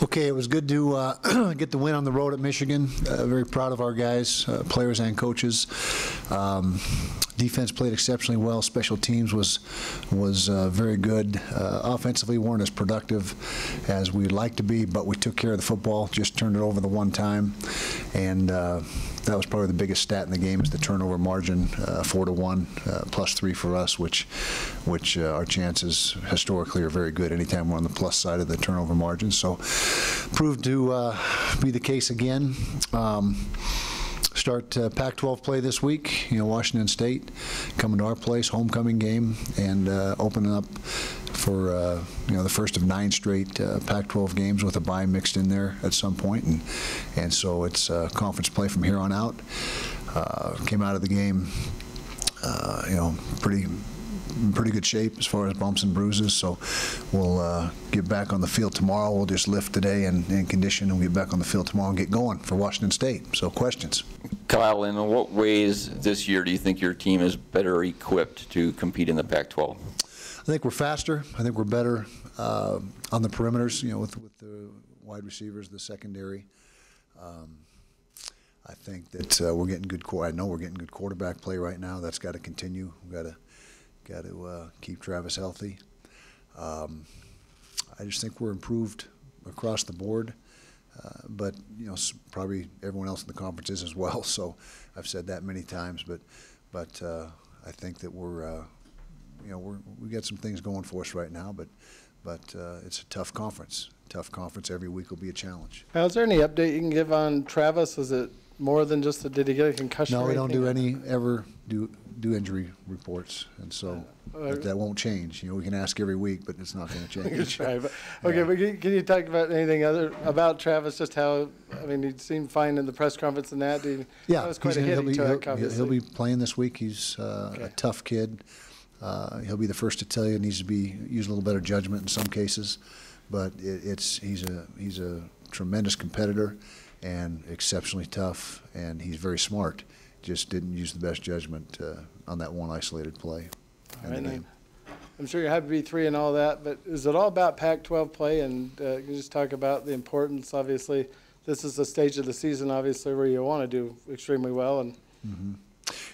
Okay, it was good to get the win on the road at Michigan. Very proud of our guys, players and coaches. Defense played exceptionally well. Special teams was very good. Offensively, weren't as productive as we'd like to be, but we took care of the football. Just turned it over the one time, and that was probably the biggest stat in the game is the turnover margin, 4-1, +3 for us, which our chances historically are very good anytime we're on the plus side of the turnover margin. So proved to be the case again. Start Pac-12 play this week. Washington State coming to our place, homecoming game, and opening up for the first of 9 straight Pac-12 games with a bye mixed in there at some point, and so it's conference play from here on out. Came out of the game, pretty good shape as far as bumps and bruises. So we'll get back on the field tomorrow. We'll just lift today and condition, and we'll get back on the field tomorrow and get going for Washington State. So questions? Kyle, in what ways this year do you think your team is better equipped to compete in the Pac-12? I think we're faster. I think we're better on the perimeters, with the wide receivers, the secondary. I think that we're getting good. I know we're getting good quarterback play right now. That's got to continue. We've got to keep Travis healthy. I just think we're improved across the board, but probably everyone else in the conference is as well. So I've said that many times, but I think that we got some things going for us right now, but it's a tough conference. Tough conference. Every week will be a challenge. Now, is there any update you can give on Travis? Is it more than just did he get a concussion? No, we don't ever do injury reports, and so that won't change. We can ask every week, but it's not going to change. Right, but, okay, but can you talk about anything other about Travis? Just how he seemed fine in the press conference and that. Yeah, that was quite a hit he took. He'll be playing this week. He's a tough kid. He'll be the first to tell you. It needs to use a little better judgment in some cases, but he's a tremendous competitor and exceptionally tough, and he's very smart. Just didn't use the best judgment on that one isolated play. I'm sure you're happy to be 3 and all that, but is it all about Pac-12 play? And can you just talk about the importance? Obviously, this is the stage of the season, obviously, where you want to do extremely well. And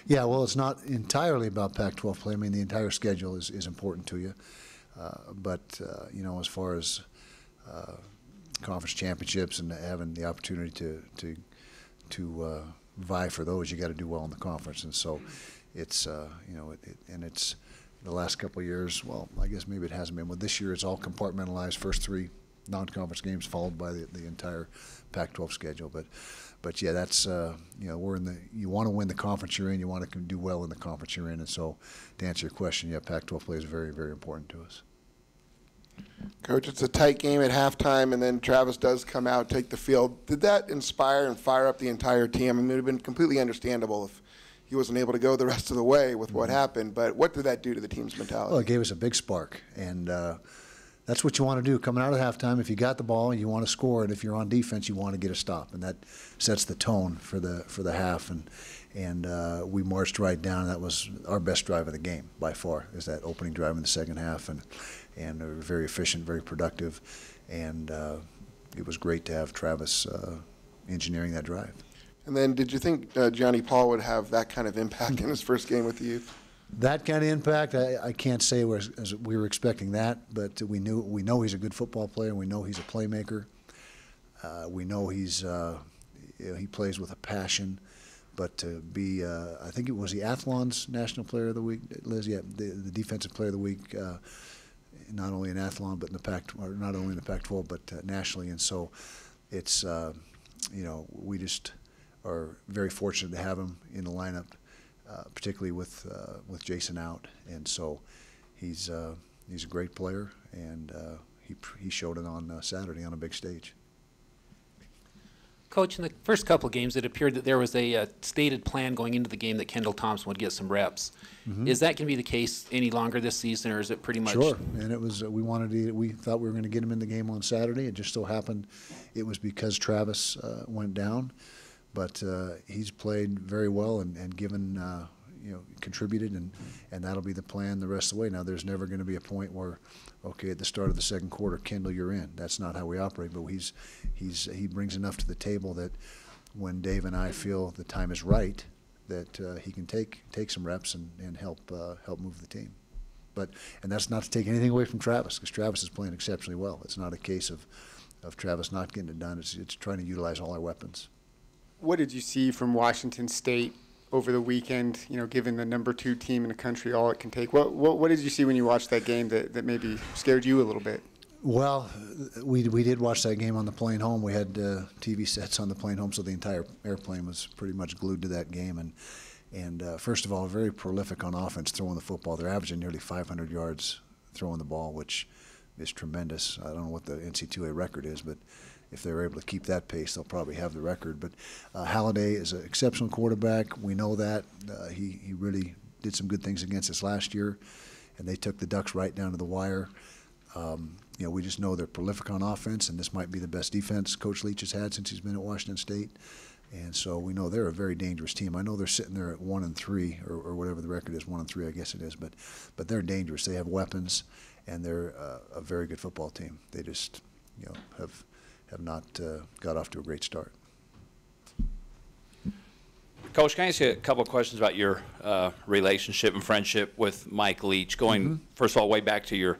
yeah, well, it's not entirely about Pac-12 play. The entire schedule is important to you, but as far as conference championships and having the opportunity to vie for those, you got to do well in the conference. And so it's and it's the last couple of years, well, I guess maybe it hasn't been. Well, this year it's all compartmentalized, first 3 non-conference games followed by the entire Pac-12 schedule. But yeah, that's we're in you want to win the conference you're in, you want to do well in the conference you're in, and so to answer your question, yeah, Pac-12 play is very, very important to us. Coach, it's a tight game at halftime, and then Travis does come out, take the field. Did that inspire and fire up the entire team? It would have been completely understandable if he wasn't able to go the rest of the way with what happened, but what did that do to the team's mentality? Well, it gave us a big spark, and that's what you want to do coming out of halftime. If you got the ball, you want to score, and if you're on defense, you want to get a stop, and that sets the tone for the half. And we marched right down. That was our best drive of the game by far, is that opening drive in the second half, and they were very efficient, very productive, and it was great to have Travis engineering that drive. And then did you think Johnny Paul would have that kind of impact in his first game with the youth? That kind of impact, I can't say we were expecting that, but we know he's a good football player. We know he's a playmaker. We know he plays with a passion. But to be, I think it was the Athlon's National Player of the Week, Liz. Yeah, the Defensive Player of the Week, not only in Athlon, but in the not only in the Pac-12, but nationally. And so, it's we just are very fortunate to have him in the lineup, particularly with Jason out. And so, he's a great player, and he showed it on Saturday on a big stage. Coach, in the first couple of games, it appeared that there was a stated plan going into the game that Kendall Thompson would get some reps. Mm-hmm. Is that going to be the case any longer this season, or is it pretty much? Sure, and it was. We thought we were going to get him in the game on Saturday. It just so happened it was because Travis went down, but he's played very well and given contributed, and that'll be the plan the rest of the way. Now, there's never going to be a point where, okay, at the start of the second quarter, Kendall, you're in. That's not how we operate. But he brings enough to the table that when Dave and I feel the time is right, that he can take some reps and help move the team. And that's not to take anything away from Travis, because Travis is playing exceptionally well. It's not a case of Travis not getting it done. It's trying to utilize all our weapons. What did you see from Washington State over the weekend, given the #2 team in the country, all it can take? What did you see when you watched that game that maybe scared you a little bit? Well, we did watch that game on the plane home. We had TV sets on the plane home, so the entire airplane was pretty much glued to that game. And first of all, very prolific on offense throwing the football. They're averaging nearly 500 yards throwing the ball, which is tremendous. I don't know what the NC2A record is, but if they're able to keep that pace, they'll probably have the record. But Halliday is an exceptional quarterback. We know that. He really did some good things against us last year, and they took the Ducks right down to the wire. We just know they're prolific on offense, and this might be the best defense Coach Leach has had since he's been at Washington State. And so we know they're a very dangerous team. I know they're sitting there at 1-3 or whatever the record is, 1-3, I guess it is. But they're dangerous. They have weapons, and they're a very good football team. They just have not got off to a great start. Coach, can I ask you a couple of questions about your relationship and friendship with Mike Leach? Going first of all way back to your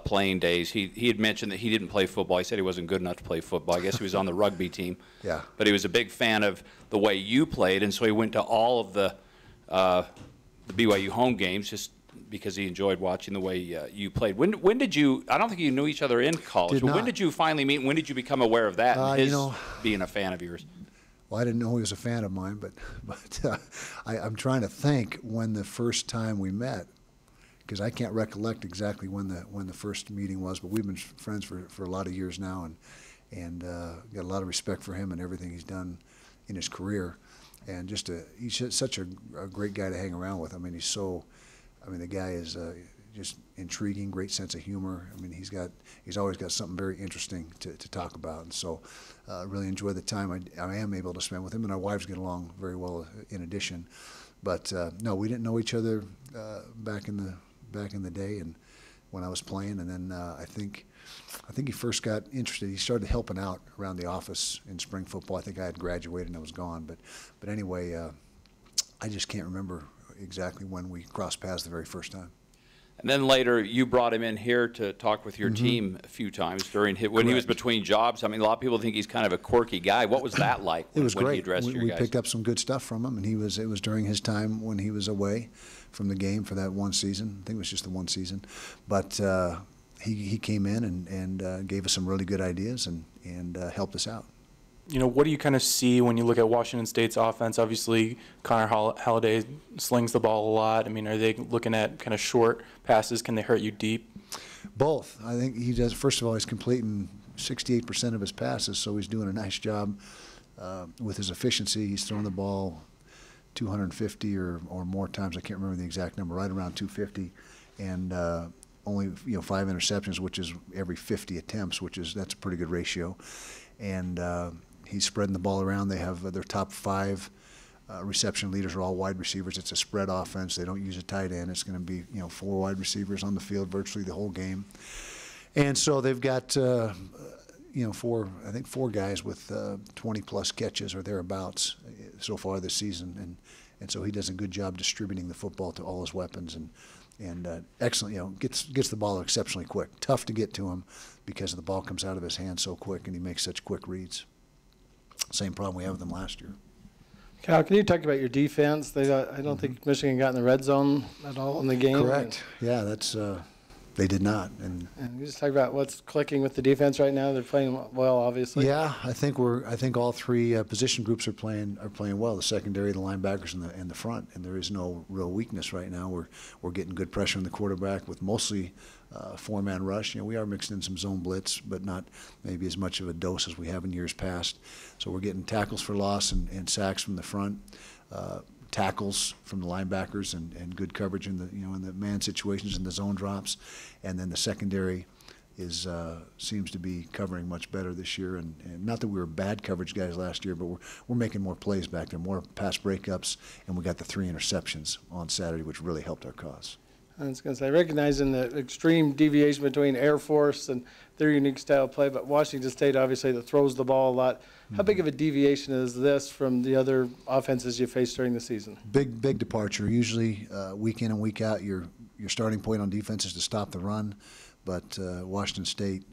playing days, he had mentioned that he didn't play football. He said he wasn't good enough to play football. I guess he was on the rugby team. Yeah. But he was a big fan of the way you played, and so he went to all of the BYU home games just because he enjoyed watching the way you played. When did you? I don't think you knew each other in college. But when did you finally meet? And when did you become aware of that? And his being a fan of yours. Well, I didn't know he was a fan of mine, but I'm trying to think when the first time we met, because I can't recollect exactly when the first meeting was. But we've been friends for a lot of years now, and got a lot of respect for him and everything he's done in his career. And he's such a great guy to hang around with. I mean, the guy is just intriguing, great sense of humor. I mean, he's always got something very interesting to talk about. And so really enjoy the time I am able to spend with him, and our wives get along very well in addition. But no, we didn't know each other back in the day and when I was playing. And then I think he first got interested. He started helping out around the office in spring football. I think I had graduated and I was gone. But anyway, I just can't remember exactly when we crossed paths the very first time. And then later, you brought him in here to talk with your team a few times when he was between jobs. I mean, a lot of people think he's kind of a quirky guy. What was that like? It was when great. He addressed your we guys? picked up some good stuff from him, and it was during his time when he was away from the game for that one season. I think it was just the one season, but he came in and gave us some really good ideas and helped us out. What do you kind of see when you look at Washington State's offense? Obviously, Connor Halliday slings the ball a lot. I mean, are they looking at kind of short passes? Can they hurt you deep? Both. I think he does. First of all, he's completing 68% of his passes, so he's doing a nice job with his efficiency. He's throwing the ball 250 or more times. I can't remember the exact number, right around 250, and only 5 interceptions, which is every 50 attempts, that's a pretty good ratio. And he's spreading the ball around. They have their top 5 reception leaders are all wide receivers. It's a spread offense. They don't use a tight end. It's going to be 4 wide receivers on the field virtually the whole game. And so they've got 4 guys with 20-plus catches or thereabouts so far this season. And so he does a good job distributing the football to all his weapons and excellent. Gets the ball exceptionally quick. Tough to get to him because the ball comes out of his hand so quick, and he makes such quick reads. Same problem we had with him last year. Kyle, can you talk about your defense? I don't think Michigan got in the red zone at all in the game. Correct. Yeah, they did not. And you just talk about what's clicking with the defense right now. They're playing well, obviously. Yeah, I think all 3 position groups are playing well. The secondary, the linebackers, and the front. And there is no real weakness right now. We're getting good pressure on the quarterback with mostly 4-man rush. We are mixing in some zone blitz, but not maybe as much of a dose as we have in years past. So we're getting tackles for loss and sacks from the front, tackles from the linebackers, and good coverage in the man situations and the zone drops, and then the secondary seems to be covering much better this year. And not that we were bad coverage guys last year, but we're making more plays back there, more pass breakups, and we got the 3 interceptions on Saturday, which really helped our cause. I was going to say, recognizing the extreme deviation between Air Force and their unique style of play, but Washington State obviously that throws the ball a lot. How big of a deviation is this from the other offenses you faced during the season? Big departure. Usually week in and week out, your starting point on defense is to stop the run. But Washington State,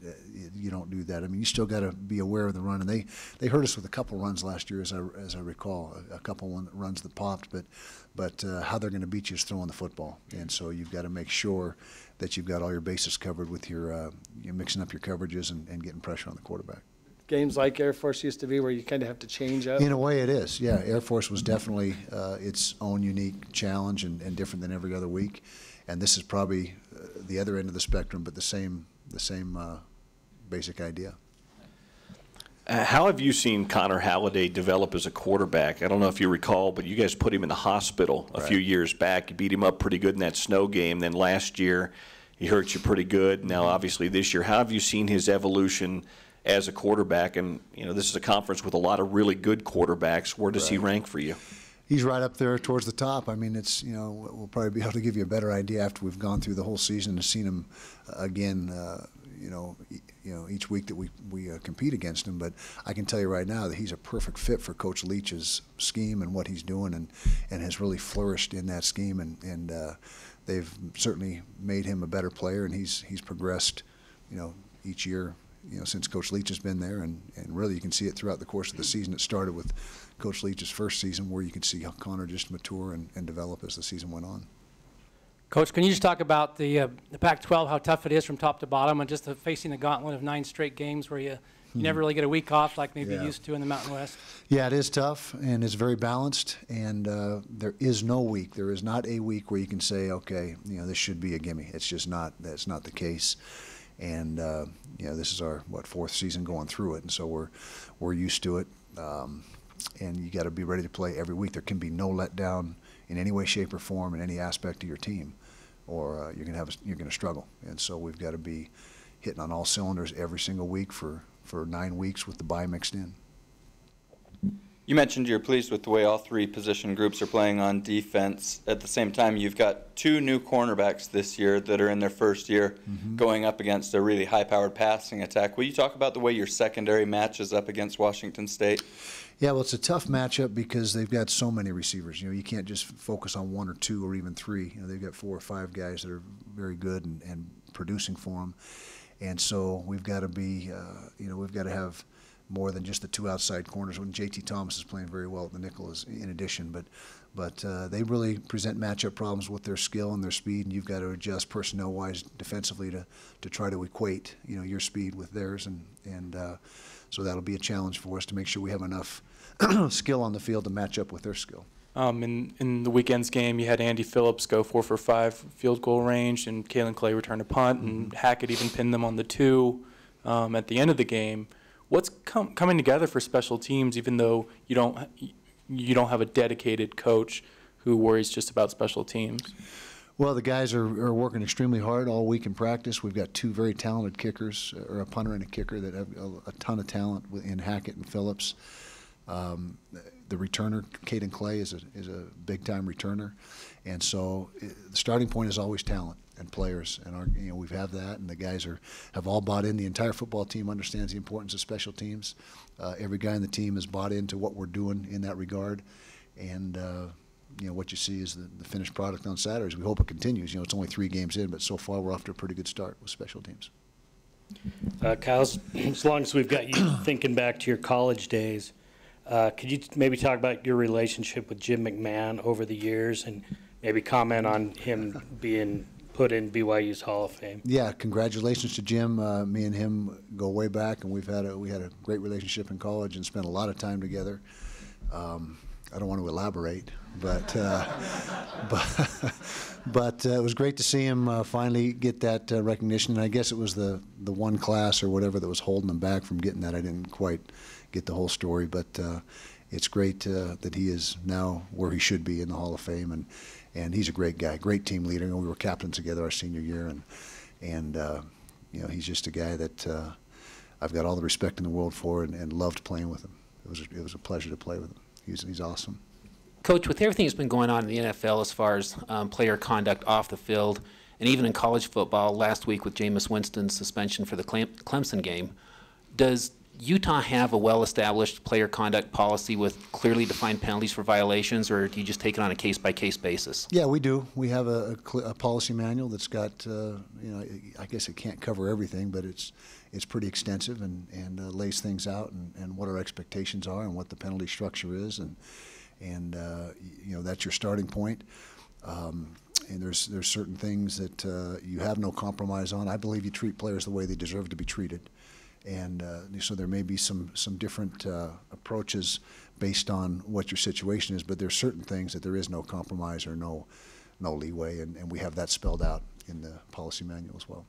you don't do that. I mean, you still got to be aware of the run, and they hurt us with a couple runs last year, as I recall, a couple runs that popped. But how they're going to beat you is throwing the football, and so you've got to make sure that you've got all your bases covered with you're mixing up your coverages and getting pressure on the quarterback. Games like Air Force used to be, where you kind of have to change up. In a way, it is. Yeah, Air Force was definitely its own unique challenge and different than every other week. And this is probably the other end of the spectrum, but the same basic idea. How have you seen Connor Halliday develop as a quarterback? I don't know if you recall, but you guys put him in the hospital a few years back. You beat him up pretty good in that snow game. Then last year, he hurt you pretty good. Now, obviously, this year, how have you seen his evolution as a quarterback? And, this is a conference with a lot of really good quarterbacks. Where does he rank for you? He's right up there towards the top. I mean, it's we'll probably be able to give you a better idea after we've gone through the whole season and seen him again. Each week that we compete against him. But I can tell you right now that he's a perfect fit for Coach Leach's scheme and what he's doing, and has really flourished in that scheme. And they've certainly made him a better player, and he's progressed, each year. Since Coach Leach has been there, and really you can see it throughout the course of the season. It started with Coach Leach's first season, where you could see how Connor just mature and develop as the season went on. Coach, can you just talk about the Pac-12, how tough it is from top to bottom, and just facing the gauntlet of 9 straight games where you never really get a week off like maybe you used to in the Mountain West? Yeah, it is tough, and it's very balanced, and there is no week. There is not a week where you can say, okay, this should be a gimme. It's just not. That's not the case. And this is our 4th season going through it, and so we're used to it. And you got to be ready to play every week. There can be no letdown in any way, shape, or form in any aspect of your team, or you're going to struggle. And so we've got to be hitting on all cylinders every single week for 9 weeks with the bye mixed in. You mentioned you're pleased with the way all 3 position groups are playing on defense. At the same time, you've got 2 new cornerbacks this year that are in their first year going up against a really high-powered passing attack. Will you talk about the way your secondary matches up against Washington State? Yeah, well, it's a tough matchup because they've got so many receivers. You can't just focus on 1 or 2 or even 3. They've got 4 or 5 guys that are very good and producing for them. And so we've got to be, we've got to have more than just the 2 outside corners. When J.T. Thomas is playing very well at the nickel, is in addition, but they really present matchup problems with their skill and their speed, and you've got to adjust personnel-wise defensively to try to equate your speed with theirs, and so that'll be a challenge for us to make sure we have enough skill on the field to match up with their skill. In the weekend's game, you had Andy Phillips go 4 for 5 field goal range, and Kalen Clay returned a punt, and Hackett even pinned them on the 2 at the end of the game. What's coming together for special teams, even though you don't have a dedicated coach who worries just about special teams? Well, the guys are working extremely hard all week in practice. We've got 2 very talented kickers, or a punter and a kicker, that have a ton of talent in Hackett and Phillips. The returner, Caden Clay, is a big-time returner, and so the starting point is always talent and players, and we have that, and the guys have all bought in. The entire football team understands the importance of special teams. Every guy in the team has bought into what we're doing in that regard, and what you see is the finished product on Saturdays. We hope it continues. It's only 3 games in, but so far we're off to a pretty good start with special teams. Kyle, as long as we've got you thinking back to your college days, could you maybe talk about your relationship with Jim McMahon over the years, and maybe comment on him being put in BYU's Hall of Fame? Yeah, congratulations to Jim. Me and him go way back, and we had a great relationship in college and spent a lot of time together. I don't want to elaborate, but it was great to see him finally get that recognition. And I guess it was the one class or whatever that was holding him back from getting that. I didn't quite get the whole story, but it's great that he is now where he should be in the Hall of Fame, and he's a great guy, great team leader. And we were captains together our senior year, and you know, he's just a guy that I've got all the respect in the world for, and loved playing with him. It was a pleasure to play with him. He's awesome. Coach, with everything that's been going on in the NFL as far as player conduct off the field, and even in college football, last week with Jameis Winston's suspension for the Clemson game, does Utah have a well-established player conduct policy with clearly defined penalties for violations, or do you just take it on a case-by-case basis? Yeah, we do. We have a policy manual that's got, you know, I guess it can't cover everything, but it's pretty extensive and lays things out and what our expectations are and what the penalty structure is, and you know, that's your starting point. And there's certain things that you have no compromise on. I believe you treat players the way they deserve to be treated. And so there may be some different approaches based on what your situation is, but there's certain things that there is no compromise or no leeway, and we have that spelled out in the policy manual as well.